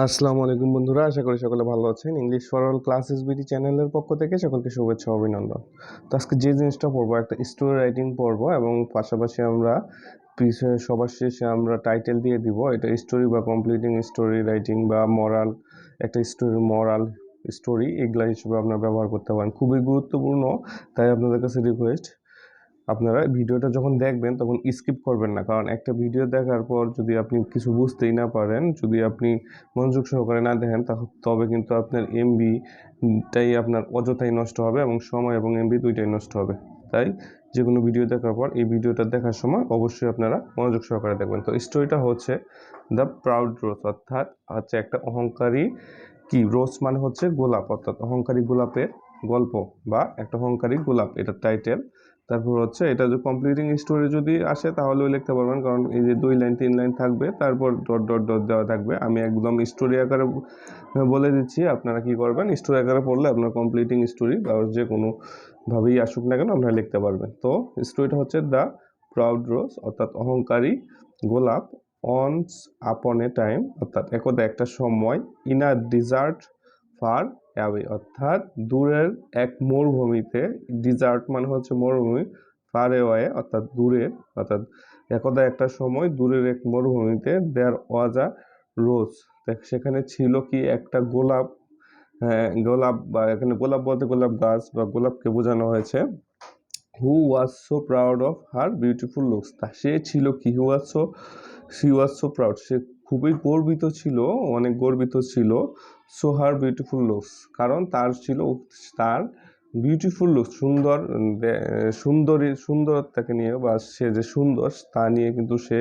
আসসালামু আলাইকুম বন্ধুরা, আশা করি সকলে ভালো আছেন। English for all classes BD চ্যানেলের পক্ষ থেকে সকলকে শুভেচ্ছা ও অভিনন্দন। তো আজকে যে জিনিসটা পড়বো, একটা স্টোরি রাইটিং পড়বো এবং পাশাপাশি আমরা সবার শেষে আমরা টাইটেল দিয়ে দিব এটা স্টোরি বা কমপ্লিটিং স্টোরি রাইটিং বা মরাল, একটা স্টোরি মরাল স্টোরি এগুলা হিসেবে আপনারা ব্যবহার করতে পারেন। খুবই গুরুত্বপূর্ণ, তাই আপনাদের কাছে রিকোয়েস্ট, আপনারা ভিডিওটা যখন দেখবেন তখন স্কিপ করবেন না, কারণ একটা ভিডিও দেখার পর যদি আপনি কিছু বুঝতেই না পারেন, যদি আপনি মনোযোগ সহকারে না দেখেন, তবে কিন্তু আপনার এমবিটাই আপনার অযথাই নষ্ট হবে এবং সময় এবং এমবি দুইটাই নষ্ট হবে। তাই যে কোনো ভিডিও দেখার পর এই ভিডিওটা দেখার সময় অবশ্যই আপনারা মনোযোগ সহকারে দেখবেন। তো স্টোরিটা হচ্ছে দ্য প্রাউড রোজ, অর্থাৎ হচ্ছে একটা অহংকারী রোজ মানে হচ্ছে গোলাপ, অর্থাৎ অহংকারী গোলাপের গল্প বা একটা অহংকারী গোলাপ, এটা টাইটেল। তারপর হচ্ছে এটা যে কমপ্লিটিং স্টোরি যদি আসে তাহলেও লিখতে পারবেন, কারণ এই যে 2 লাইন 3 লাইন থাকবে, তারপর ডট ডট ডট দেওয়া থাকবে। আমি একদম স্টোরি আকারে বলে দিচ্ছি, আপনারা কি করবেন, স্টোরি আকারে পড়লে আপনার কমপ্লিটিং স্টোরি বা যে কোনো ভাবেই আসুক না কেন আপনারা লিখতে পারবেন। তো স্টোরিটা হচ্ছে দ্য প্রাউড রোজ, অর্থাৎ অহংকারী গোলাপ। অনস আপন এ টাইম, অর্থাৎ একদা একটা সময়, in a desert far away, অর্থাৎ দূরের এক মরুভূমিতে। ডিজার্ট মানে হচ্ছে মরুভূমি, ফার অ্যাওয়ে অর্থাৎ দূরের, অর্থাৎ একদা একটা সময় দূরের এক মরুভূমিতে। দেয়ার ওয়াজ আ রোজ, সেখানে ছিল কি একটা গোলাপ। হ্যাঁ, গোলাপ, বা এখানে গোলাপ বলতে গোলাপ গাছ বা গোলাপকে বোঝানো হয়েছে। Who was so proud of her beautiful looks, তা সে ছিল কি, শি ওয়াজ সো প্রাউড, সে খুবই গর্বিত ছিল, অনেক গর্বিত ছিল। সো হার বিউটিফুল লুকস, কারণ তার ছিল তার বিউটিফুল লুকস, সুন্দরতাকে নিয়ে, বা সে যে সুন্দর তা নিয়ে কিন্তু সে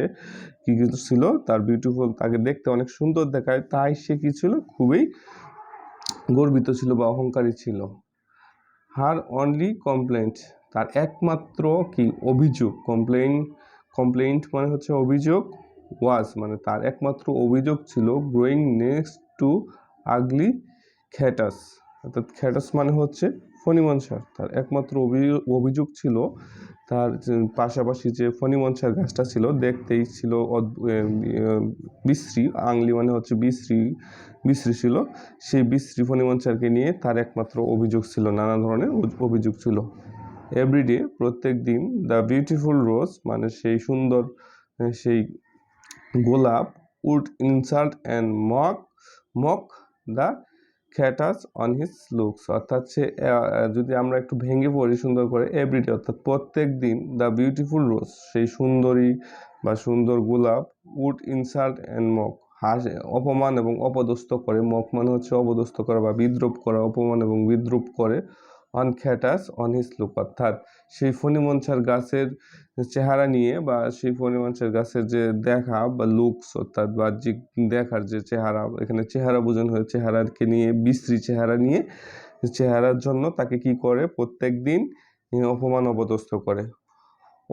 কি কিন্তু ছিল, তার বিউটিফুল, তাকে দেখতে অনেক সুন্দর দেখায়, তাই সে কি ছিল, খুবই গর্বিত ছিল বা অহংকারী ছিল। হার অনলি কমপ্লেন্ট, তার একমাত্র কি অভিযোগ, কমপ্লেন্ট মানে হচ্ছে অভিযোগ, ওয়াজ মানে তার একমাত্র অভিযোগ ছিল, গ্রোয়িং নেক্সট টু আগলি খ্যাটাস, অর্থাৎ খ্যাটাস মানে হচ্ছে ফণিমনসার, তার একমাত্র অভিযোগ ছিল তার পাশাপাশি যে ফণিমনসার গাছটা ছিল দেখতেই ছিল বিশ্রী, আংলি মানে হচ্ছে বিশ্রী, বিশ্রী ছিল। সেই বিশ্রী ফণিমনসারকে নিয়ে তার একমাত্র অভিযোগ ছিল, নানা ধরনের অভিযোগ ছিল। এভরিডে, প্রত্যেক দিন, দ্য বিউটিফুল রোজ মানে সেই সুন্দর সেই গোলাপ, would insult and mock the cactus on his looks, অর্থাৎ সে যদি আমরা একটু ভেঙে পড়ি সুন্দর করে, এভরিডে অর্থাৎ প্রত্যেক দিন, দ্য বিউটিফুল রোজ সেই সুন্দরী বা সুন্দর গোলাপ, উড ইনসাল্ট অ্যান্ড মক অপমান এবং অপদস্থ করে, মক মানে হচ্ছে অপদস্থ করা বা বিদ্রুপ করা, অপমান এবং বিদ্রুপ করে, অন খ্যাটাস অন হিজ লুক, অর্থাৎ সেই ফণিমনসার গাছের চেহারা নিয়ে, বা সেই ফণিমনসার গাছের যে দেখা বা লুকস, অর্থাৎ বাহ্যিক দেখার যে চেহারা, এখানে চেহারা বোঝানো হয়, চেহারাকে নিয়ে, বিশ্রী চেহারা নিয়ে, চেহারার জন্য তাকে কি করে, প্রত্যেক দিন অপমান অপদস্থ করে।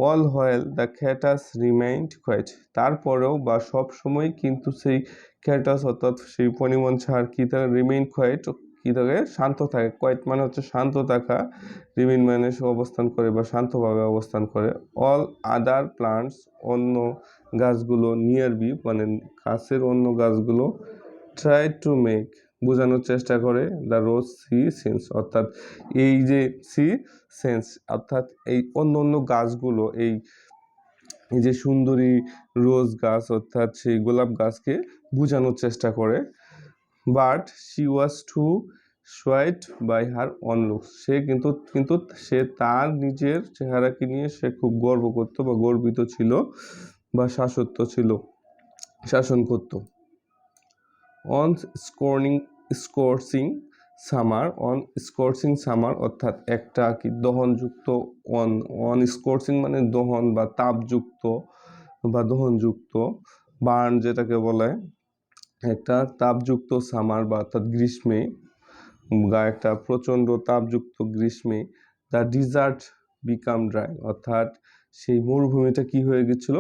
All while the cactus remained quiet, তারপরেও বা সব সময় কিন্তু সেই খ্যাটাস অর্থাৎ সেই ফণিমনসার কি থাকে, রিমেইন কোয়াইট, কি থাকে, শান্ত থাকে। কোয়াইট মানে হচ্ছে শান্ত থাকা, রিমেইন মানে সে অবস্থান করে বা শান্তভাবে অবস্থান করে। অল আদার প্লান্টস, অন্য গাছগুলো, নিয়ার বি মানে কাছের অন্য গাছগুলো, ট্রাই টু মেক বোঝানোর চেষ্টা করে, দ্য রোজ সি সেন্স, অর্থাৎ এই যে সি সেন্স, অর্থাৎ এই অন্য অন্য গাছগুলো, এই যে সুন্দরী রোজ গাছ অর্থাৎ সেই গোলাপ গাছকে বোঝানোর চেষ্টা করে। But she was too swayed by her own looks, সে কিন্তু সে তার নিজের চেহারাকে নিয়ে সে খুব গর্ব করতো বা গর্বিত ছিল বা শাসন করতো। অন স্কর্চিং সামার, অর্থাৎ একটা কি দহনযুক্ত, অন স্কর্চিং মানে দহন বা তাপযুক্ত বা দহনযুক্ত, বার্ন যেটাকে বলে, একটা তাপযুক্ত সামার বা অর্থাৎ গ্রীষ্মে, একটা প্রচণ্ড তাপযুক্ত গ্রীষ্মে, দ্য ডিজার্ট বিকাম ড্রাই, অর্থাৎ সেই মরুভূমিটা কি হয়ে গেছিল,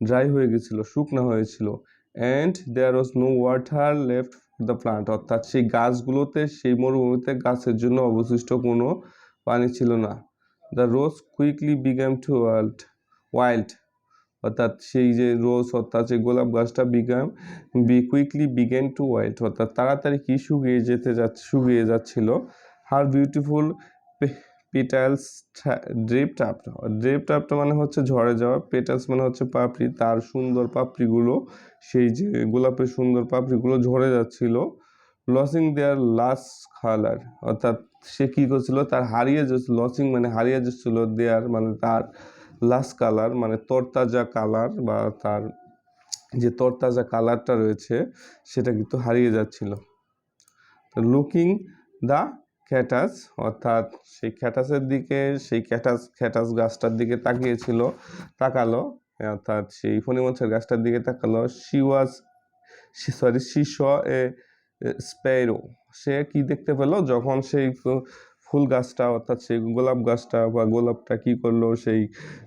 ড্রাই হয়ে গেছিল, শুকনা হয়েছিল। And there was no water left the plant, অর্থাৎ সেই গাছগুলোতে, সেই মরুভূমিতে গাছের জন্য অবশিষ্ট কোনো পানি ছিল না। The rose quickly began to wilt, অর্থাৎ সেই যে রোজ অর্থাৎ সেই গোলাপ গাছটা কুইকলি বিগেন টু ওয়াইল্ট অর্থাৎ তাড়াতাড়ি কি শুকিয়ে যাচ্ছিল। হার বিউটিফুল পেটালস ড্রিপড আফটার মানে হচ্ছে ঝরে যাওয়া, পেটালস মানে হচ্ছে পাপড়ি, তার সুন্দর পাপড়িগুলো সেই যে গোলাপের সুন্দর পাপড়িগুলো ঝরে যাচ্ছিল। লসিং দেয়ার লাস্ট কালার অর্থাৎ সে কী করছিল, তার লসিং মানে হারিয়ে যাচ্ছিল, দেয়ার মানে তার লাস্ট কালার মানে তরতাজা কালার বা তার যে তরতাজা কালারটা রয়েছে সেটা কিন্তু হারিয়ে যাচ্ছিল। লুকিং দ্য ক্যাটাস অর্থাৎ সেই ক্যাটাসের দিকে, সেই ক্যাটাস গাছটার দিকে তাকালো অর্থাৎ সেই ফণিমনসার গাছটার দিকে তাকালো। শি স এ স্প্যারো, সে কি দেখতে পেল যখন সেই ফুল গাছটা অর্থাৎ সেই গোলাপ গাছটা বা গোলাপটা কি করলো, সেই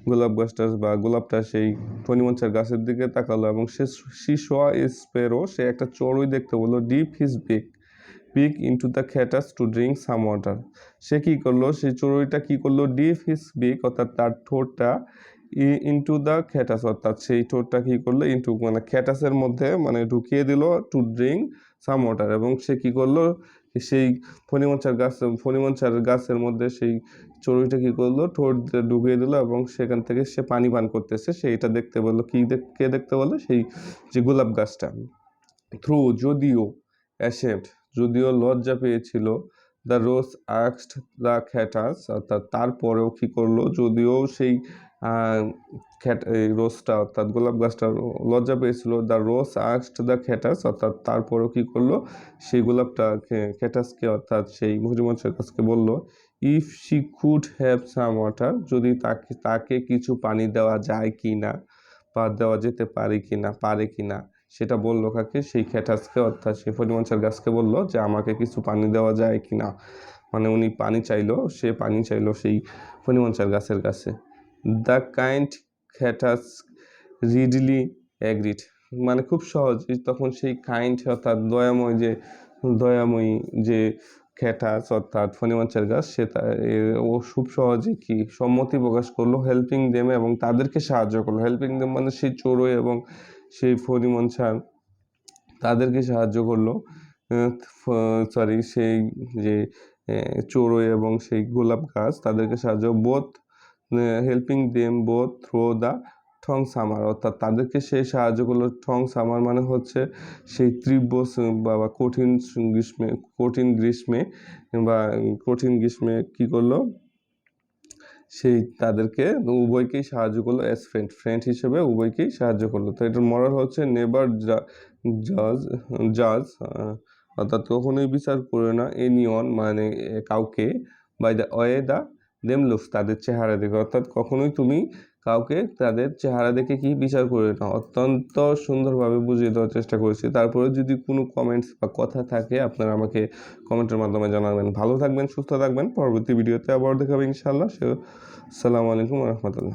গোলাপ গাছটা বা গোলাপটা সেই ফণিমনসার গাছের দিকে তাকালো এবং সে স্প্যারো, সে একটা চড়ুই দেখতে পেলো। Dip his beak into the cactus to drink some water, সে কী করলো, সেই চড়ুইটা কী করলো, ডিপ হিজ বিক অর্থাৎ তার ঠোঁটটা ইনটু দ্য ক্যাটাস অর্থাৎ সেই ঠোঁটটা কী করলো ইনটু মানে ক্যাটাসের মধ্যে মানে ঢুকিয়ে দিল টু ড্রিঙ্ক সাম ওয়াটার, এবং সে কী করলো সেই ফণিমনসার গাছের মধ্যে সেই চড়ুইটা কী করলো, ঠোঁট ঢুকিয়ে দিল এবং সেখান থেকে সে পানি পান করতেছে। সেইটা দেখতে বললো, কে দেখতে বললো, সেই যে গোলাপ গাছটা। থ্রু যদিও লজ্জা পেয়েছিল, দ্য রোজ আস্কড দ্য ক্যাটাস অর্থাৎ তারপরেও কী করলো, যদিও সেই রোজটা অর্থাৎ গোলাপ গাছটা লজ্জা পেয়েছিল, দ্য রোজ আস্কড দ্য ক্যাটাস অর্থাৎ তারপরেও কী করলো, সেই গোলাপটা ক্যাটাসকে অর্থাৎ সেই ফণিমনসার গাছকে বললো, if she could have some water, যদি তাকে কিছু পানি দেওয়া যায় কি না বা দেওয়া যেতে পারে কি না সেটা বললো কাকে, সেই ক্যাটাসকে অর্থাৎ সেই ফণিমনসার গাছকে বললো যে আমাকে কিছু পানি দেওয়া যায় কি না, মানে উনি সে পানি চাইলো সেই ফণিমনসার গাছের কাছে। দ্য কাইন্ড ক্যাটাস রিডলি অ্যাগ্রিড, মানে খুব সহজেই তখন সেই কাইন্ড অর্থাৎ দয়াময়ী যে ক্যাটাস অর্থাৎ ফণিমনসার গাছ, ও খুব সহজেই কি সম্মতি প্রকাশ করলো, হেল্পিং দেম এবং তাদেরকে সাহায্য করলো। হেল্পিং দেম মানে সেই চড়ুই এবং সেই ফণিমনসার তাদেরকে সাহায্য করলো, সেই যে চড়ুই এবং সেই গোলাপ গাছ তাদেরকে helping them both through the ঠং সামার অর্থাৎ তাদেরকে সেই সাহায্য করলো। ঠং সামার মানে হচ্ছে সেই তীব্র বা কঠিন গ্রীষ্মে কী করলো, সেই তাদেরকে উভয়কেই সাহায্য করলো অ্যাজ ফ্রেন্ড হিসেবে উভয়কেই সাহায্য করলো। তো এটার মরাল হচ্ছে নেভার জাজ অর্থাৎ কখনোই বিচার করে না এনিওয়ান মানে কাউকে by the way them looks তাদের চেহারা দেখে, অর্থাৎ কখনোই তুমি কাউকে তাদের চেহারা দেখে কি বিচার করে না। অত্যন্ত সুন্দরভাবে বুঝিয়ে দেওয়ার চেষ্টা করেছি। তারপরে যদি কোনো কমেন্টস বা কথা থাকে আপনারা আমাকে কমেন্টের মাধ্যমে জানাবেন। ভালো থাকবেন, সুস্থ থাকবেন, পরবর্তী ভিডিওতে আবার দেখাবে ইনশাআল্লাহ। আসসালামু আলাইকুম ওয়া রাহমাতুল্লাহ।